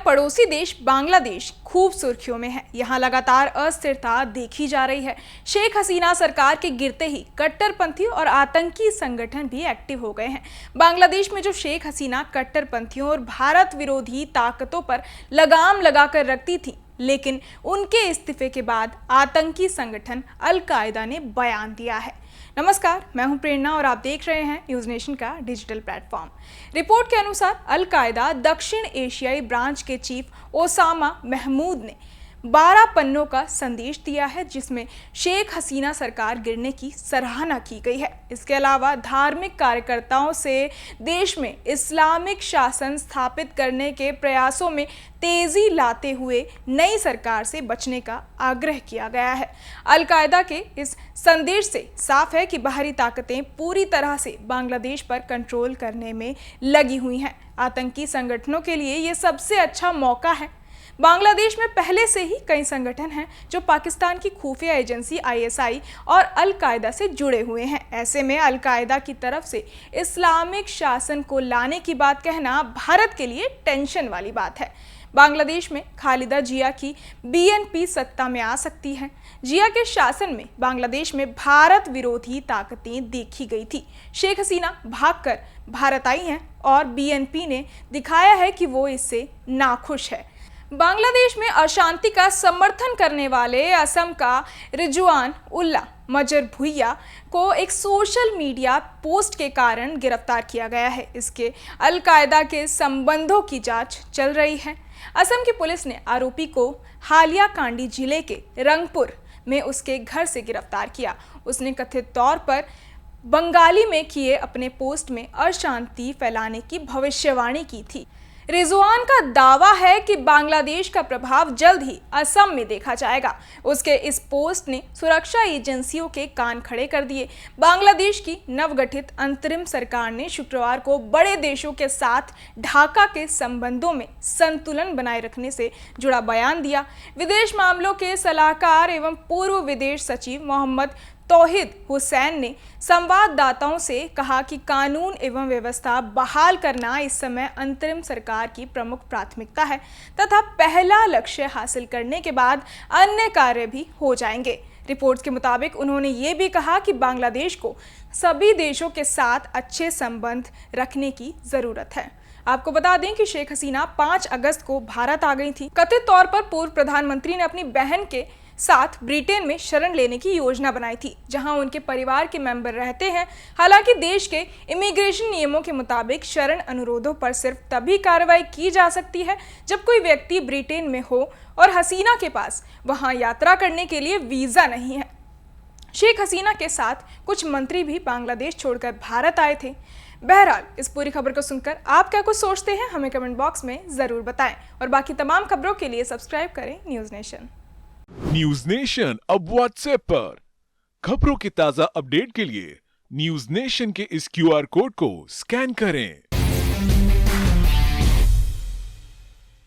पड़ोसी देश बांग्लादेश खूब सुर्खियों में है। यहाँ लगातार अस्थिरता देखी जा रही है। शेख हसीना सरकार के गिरते ही कट्टरपंथी और आतंकी संगठन भी एक्टिव हो गए हैं। बांग्लादेश में जो शेख हसीना कट्टरपंथियों और भारत विरोधी ताकतों पर लगाम लगाकर रखती थी, लेकिन उनके इस्तीफे के बाद आतंकी संगठन अल कायदा ने बयान दिया है। नमस्कार, मैं हूं प्रेरणा और आप देख रहे हैं न्यूज़ नेशन का डिजिटल प्लेटफॉर्म। रिपोर्ट के अनुसार अल कायदा दक्षिण एशियाई ब्रांच के चीफ ओसामा महमूद ने 12 पन्नों का संदेश दिया है, जिसमें शेख हसीना सरकार गिरने की सराहना की गई है। इसके अलावा धार्मिक कार्यकर्ताओं से देश में इस्लामिक शासन स्थापित करने के प्रयासों में तेजी लाते हुए नई सरकार से बचने का आग्रह किया गया है। अल कायदा के इस संदेश से साफ है कि बाहरी ताकतें पूरी तरह से बांग्लादेश पर कंट्रोल करने में लगी हुई हैं। आतंकी संगठनों के लिए ये सबसे अच्छा मौका है। बांग्लादेश में पहले से ही कई संगठन हैं जो पाकिस्तान की खुफिया एजेंसी ISI और अल कायदा से जुड़े हुए हैं। ऐसे में अल कायदा की तरफ से इस्लामिक शासन को लाने की बात कहना भारत के लिए टेंशन वाली बात है। बांग्लादेश में खालिदा जिया की BNP सत्ता में आ सकती है। जिया के शासन में बांग्लादेश में भारत विरोधी ताकतें देखी गई थी। शेख हसीना भागकर भारत आई हैं और BNP ने दिखाया है कि वो इससे नाखुश है। बांग्लादेश में अशांति का समर्थन करने वाले असम का रिजवान उल्ला मजर भुइया को एक सोशल मीडिया पोस्ट के कारण गिरफ्तार किया गया है। इसके अल कायदा के संबंधों की जांच चल रही है। असम की पुलिस ने आरोपी को हालिया कांडी जिले के रंगपुर में उसके घर से गिरफ्तार किया। उसने कथित तौर पर बंगाली में किए अपने पोस्ट में अशांति फैलाने की भविष्यवाणी की थी। रिजवान का दावा है कि बांग्लादेश का प्रभाव जल्द ही असम में देखा जाएगा। उसके इस पोस्ट ने सुरक्षा एजेंसियों के कान खड़े कर दिए। बांग्लादेश की नवगठित अंतरिम सरकार ने शुक्रवार को बड़े देशों के साथ ढाका के संबंधों में संतुलन बनाए रखने से जुड़ा बयान दिया। विदेश मामलों के सलाहकार एवं पूर्व विदेश सचिव मोहम्मद तौहीद हुसैन ने संवाददाताओं से कहा कि कानून एवं व्यवस्था बहाल करना इस समय अंतरिम सरकार की प्रमुख प्राथमिकता है तथा पहला लक्ष्य हासिल करने के बाद अन्य कार्य भी हो जाएंगे। रिपोर्ट्स के मुताबिक उन्होंने ये भी कहा कि बांग्लादेश को सभी देशों के साथ अच्छे संबंध रखने की जरूरत है। आपको बता दें कि शेख हसीना 5 अगस्त को भारत आ गई थी। कथित तौर पर पूर्व प्रधानमंत्री ने अपनी बहन के साथ ब्रिटेन में शरण लेने की योजना बनाई थी, जहां उनके परिवार के मेंबर रहते हैं। हालांकि देश के इमिग्रेशन नियमों के मुताबिक शरण अनुरोधों पर सिर्फ तभी कार्रवाई की जा सकती है जब कोई व्यक्ति ब्रिटेन में हो और हसीना के पास वहां यात्रा करने के लिए वीजा नहीं है। शेख हसीना के साथ कुछ मंत्री भी बांग्लादेश छोड़कर भारत आए थे। बहरहाल, इस पूरी खबर को सुनकर आप क्या कुछ सोचते हैं, हमें कमेंट बॉक्स में जरूर बताएं और बाकी तमाम खबरों के लिए सब्सक्राइब करें न्यूज़ नेशन। न्यूज़ नेशन अब व्हाट्सएप पर खबरों के ताजा अपडेट के लिए न्यूज़ नेशन के इस QR कोड को स्कैन करें।